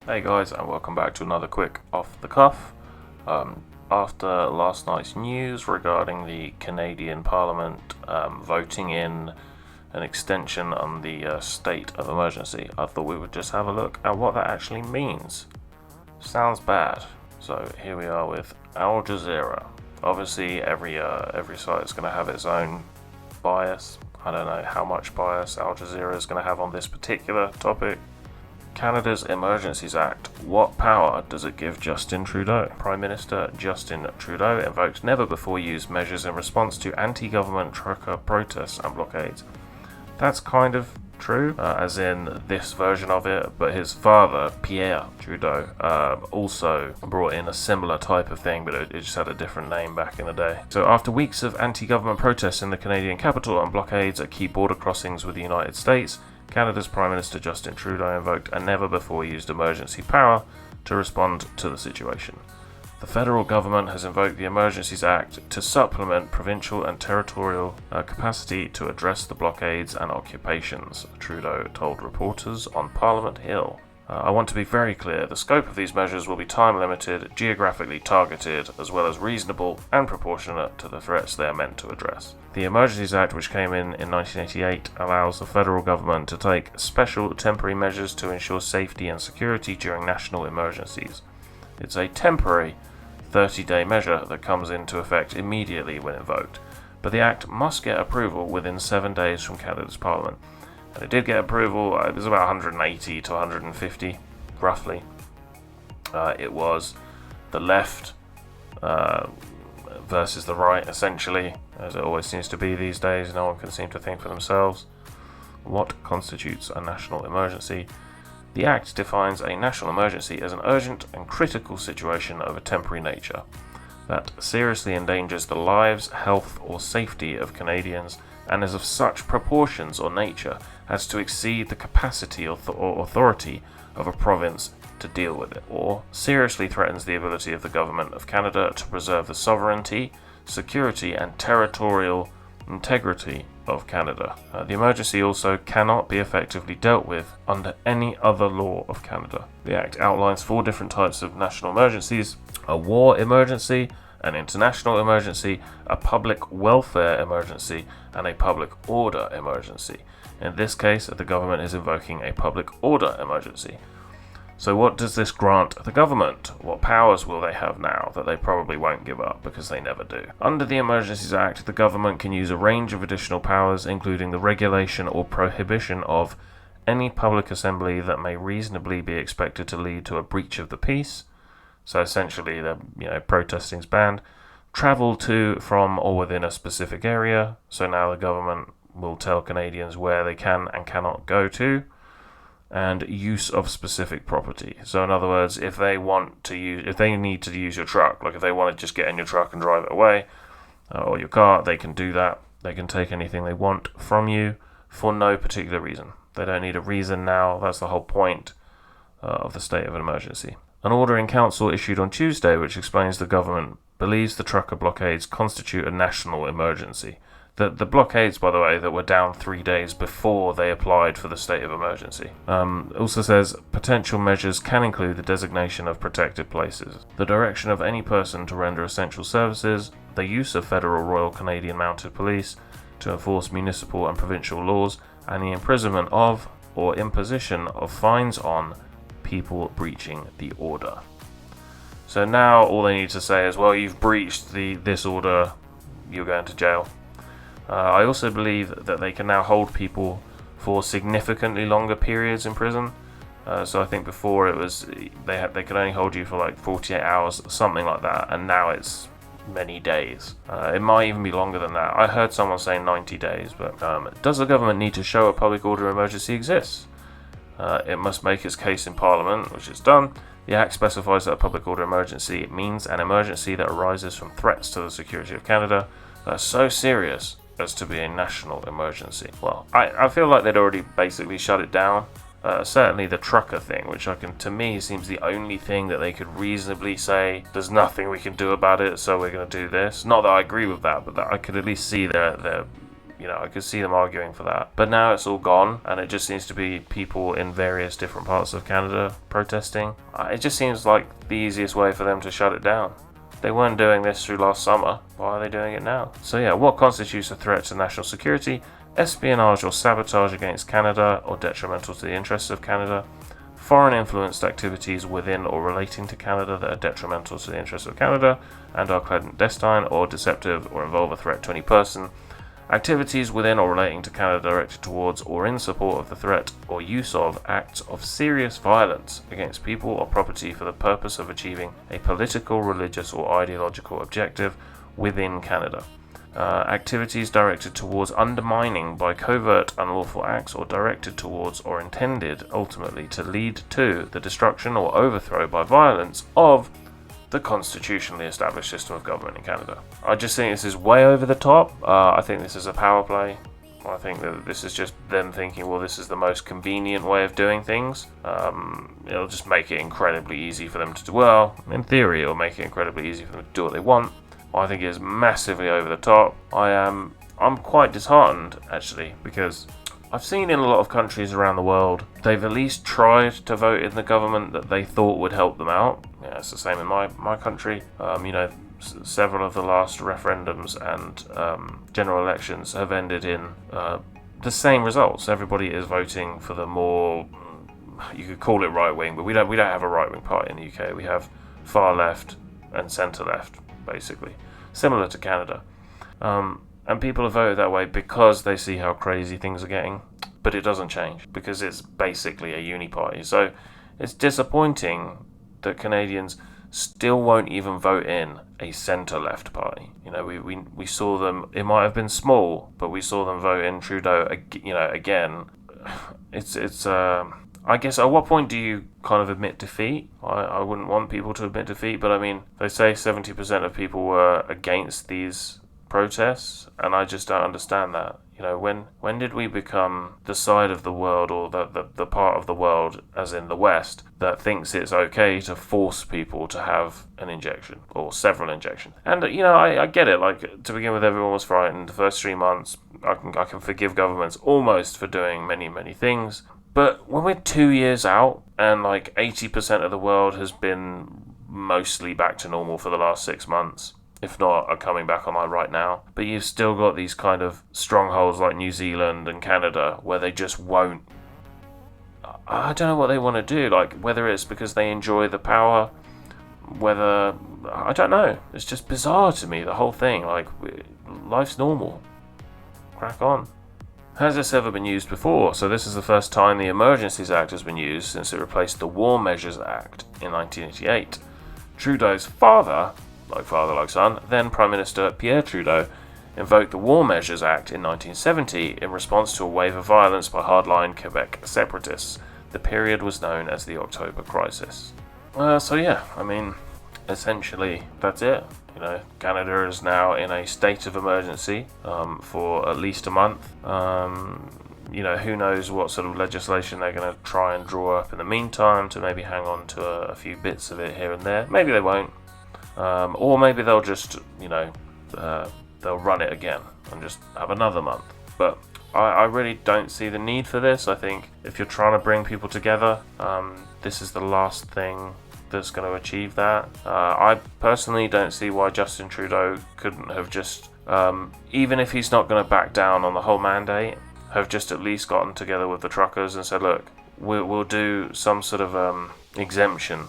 Hey guys, and welcome back to another quick off the cuff. After last night's news regarding the Canadian Parliament voting in an extension on the state of emergency, I thought we would just have a look at what that actually means. Sounds bad. So here we are with Al Jazeera. Obviously, every site is going to have its own bias. I don't know how much bias Al Jazeera is going to have on this particular topic. Canada's Emergencies Act. What power does it give Justin Trudeau? Prime Minister Justin Trudeau invoked never-before-used measures in response to anti-government trucker protests and blockades. That's kind of true, as in this version of it, but his father, Pierre Trudeau, also brought in a similar type of thing, but it just had a different name back in the day. So after weeks of anti-government protests in the Canadian capital and blockades at key border crossings with the United States, Canada's Prime Minister Justin Trudeau invoked a never-before-used emergency power to respond to the situation. The federal government has invoked the Emergencies Act to supplement provincial and territorial capacity to address the blockades and occupations, Trudeau told reporters on Parliament Hill. I want to be very clear, the scope of these measures will be time-limited, geographically targeted, as well as reasonable and proportionate to the threats they are meant to address. The Emergencies Act, which came in 1988, allows the federal government to take special temporary measures to ensure safety and security during national emergencies. It's a temporary 30-day measure that comes into effect immediately when invoked, but the Act must get approval within 7 days from Canada's Parliament. And it did get approval. It was about 180 to 150, roughly. It was the left versus the right, essentially, as it always seems to be these days. No one can seem to think for themselves. What constitutes a national emergency? The Act defines a national emergency as an urgent and critical situation of a temporary nature that seriously endangers the lives, health, or safety of Canadians and is of such proportions or nature as to exceed the capacity or authority of a province to deal with it, or seriously threatens the ability of the Government of Canada to preserve the sovereignty, security, and territorial integrity of Canada. The emergency also cannot be effectively dealt with under any other law of Canada. The Act outlines 4 different types of national emergencies: a war emergency, an international emergency, a public welfare emergency, and a public order emergency. In this case, the government is invoking a public order emergency. So what does this grant the government? What powers will they have now that they probably won't give up because they never do? Under the Emergencies Act, the government can use a range of additional powers, including the regulation or prohibition of any public assembly that may reasonably be expected to lead to a breach of the peace. So essentially, protesting's banned. Travel to, from, or within a specific area. So now the government will tell Canadians where they can and cannot go to. And use of specific property. So in other words, if they need to use your truck, like if they want to just get in your truck and drive it away, or your car, they can do that. They can take anything they want from you for no particular reason. They don't need a reason now. That's the whole point of the state of an emergency. An order in council issued on Tuesday which explains the government believes the trucker blockades constitute a national emergency. The blockades, by the way, that were down 3 days before they applied for the state of emergency. Also says potential measures can include the designation of protected places, the direction of any person to render essential services, the use of Federal Royal Canadian Mounted Police to enforce municipal and provincial laws, and the imprisonment of or imposition of fines on people breaching the order. So now all they need to say is, well, you've breached this order, you're going to jail. I also believe that they can now hold people for significantly longer periods in prison. So I think before it was they could only hold you for like 48 hours, something like that, and now it's many days. It might even be longer than that. I heard someone say 90 days, but does the government need to show a public order emergency exists? It must make its case in Parliament, which it's done. The Act specifies that a public order emergency means an emergency that arises from threats to the security of Canada that are so serious as to be a national emergency. Well, I feel like they'd already basically shut it down. Certainly the trucker thing, which to me seems the only thing that they could reasonably say, there's nothing we can do about it, so we're going to do this. Not that I agree with that, but that I could at least see their I could see them arguing for that. But now it's all gone, and it just seems to be people in various different parts of Canada protesting. It just seems like the easiest way for them to shut it down. They weren't doing this through last summer. Why are they doing it now? So yeah, what constitutes a threat to national security? Espionage or sabotage against Canada or detrimental to the interests of Canada. Foreign influenced activities within or relating to Canada that are detrimental to the interests of Canada and are clandestine or deceptive or involve a threat to any person. Activities within or relating to Canada directed towards or in support of the threat or use of acts of serious violence against people or property for the purpose of achieving a political, religious, or ideological objective within Canada. Activities directed towards undermining by covert unlawful acts or directed towards or intended ultimately to lead to the destruction or overthrow by violence of the constitutionally established system of government in Canada. I just think this is way over the top. I think this is a power play. I think that this is just them thinking, well, this is the most convenient way of doing things. It'll just make it incredibly easy for them to do. Well, in theory, it'll make it incredibly easy for them to do what they want. I think it is massively over the top. I'm quite disheartened, actually, because I've seen in a lot of countries around the world, they've at least tried to vote in the government that they thought would help them out. Yeah, it's the same in my country. Several of the last referendums and general elections have ended in the same results. Everybody is voting for the more, you could call it right wing, but we don't have a right wing party in the UK. We have far left and centre left, basically, similar to Canada. And people have voted that way because they see how crazy things are getting, but it doesn't change because it's basically a uni-party. So it's disappointing that Canadians still won't even vote in a centre-left party. We saw them, it might have been small, but we saw them vote in Trudeau, again. It's I guess at what point do you kind of admit defeat? I wouldn't want people to admit defeat, but I mean, they say 70% of people were against these protests, and I just don't understand that. When did we become the side of the world, or the part of the world, as in the West, that thinks it's okay to force people to have an injection or several injections? And I get it. Like, to begin with, everyone was frightened. The first 3 months, I can forgive governments almost for doing many, many things. But when we're 2 years out and like 80% of the world has been mostly back to normal for the last 6 months, if not are coming back online right now, but you've still got these kind of strongholds like New Zealand and Canada where they just won't. I don't know what they want to do, like whether it's because they enjoy the power, whether, I don't know. It's just bizarre to me, the whole thing. Like, life's normal. Crack on. Has this ever been used before? So this is the first time the Emergencies Act has been used since it replaced the War Measures Act in 1988. Trudeau's father like son, then Prime Minister Pierre Trudeau, invoked the War Measures Act in 1970 in response to a wave of violence by hardline Quebec separatists. The period was known as the October Crisis. Essentially, that's it. Canada is now in a state of emergency for at least a month. Who knows what sort of legislation they're going to try and draw up in the meantime to maybe hang on to a few bits of it here and there. Maybe they won't. Or maybe they'll just, they'll run it again and just have another month. But I really don't see the need for this. I think if you're trying to bring people together, this is the last thing that's going to achieve that. I personally don't see why Justin Trudeau couldn't have just, even if he's not going to back down on the whole mandate, have just at least gotten together with the truckers and said, look, we'll do some sort of exemption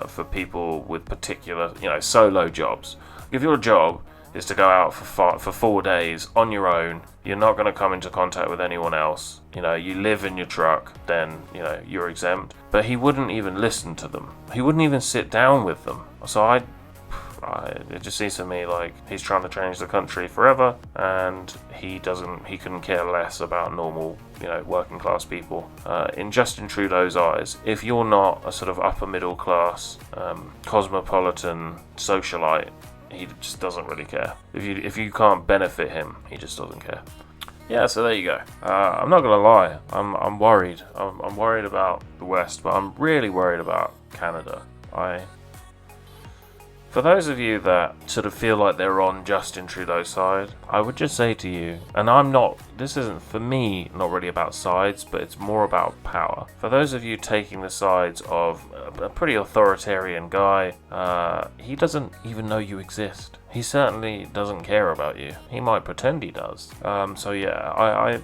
for people with particular, solo jobs. If your job is to go out for 4 days on your own, you're not going to come into contact with anyone else, you live in your truck, then, you're exempt. But he wouldn't even listen to them. He wouldn't even sit down with them. So it just seems to me like he's trying to change the country forever, and he couldn't care less about normal, working class people. In Justin Trudeau's eyes, if you're not a sort of upper middle class, cosmopolitan socialite, he just doesn't really care. If you can't benefit him, he just doesn't care. Yeah, so there you go. I'm not gonna lie, I'm worried. I'm worried about the West, but I'm really worried about Canada. For those of you that sort of feel like they're on Justin Trudeau's side, I would just say to you, and this isn't for me not really about sides, but it's more about power. For those of you taking the sides of a pretty authoritarian guy, he doesn't even know you exist. He certainly doesn't care about you. He might pretend he does. So yeah,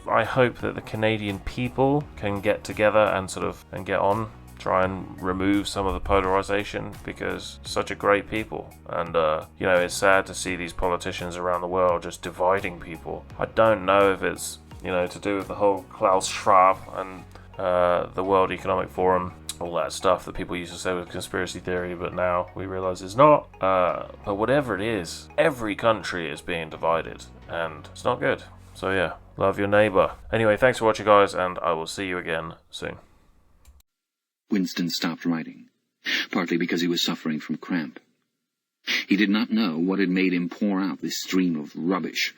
I hope that the Canadian people can get together and get on. Try and remove some of the polarization, because such a great people, and it's sad to see these politicians around the world just dividing people. I don't know if it's to do with the whole Klaus Schwab and the World Economic Forum, all that stuff that people used to say was conspiracy theory, but now we realize it's not. But whatever it is, every country is being divided, and it's not good. So yeah, love your neighbor. Anyway, thanks for watching, guys, and I will see you again soon. Winston stopped writing, partly because he was suffering from cramp. He did not know what had made him pour out this stream of rubbish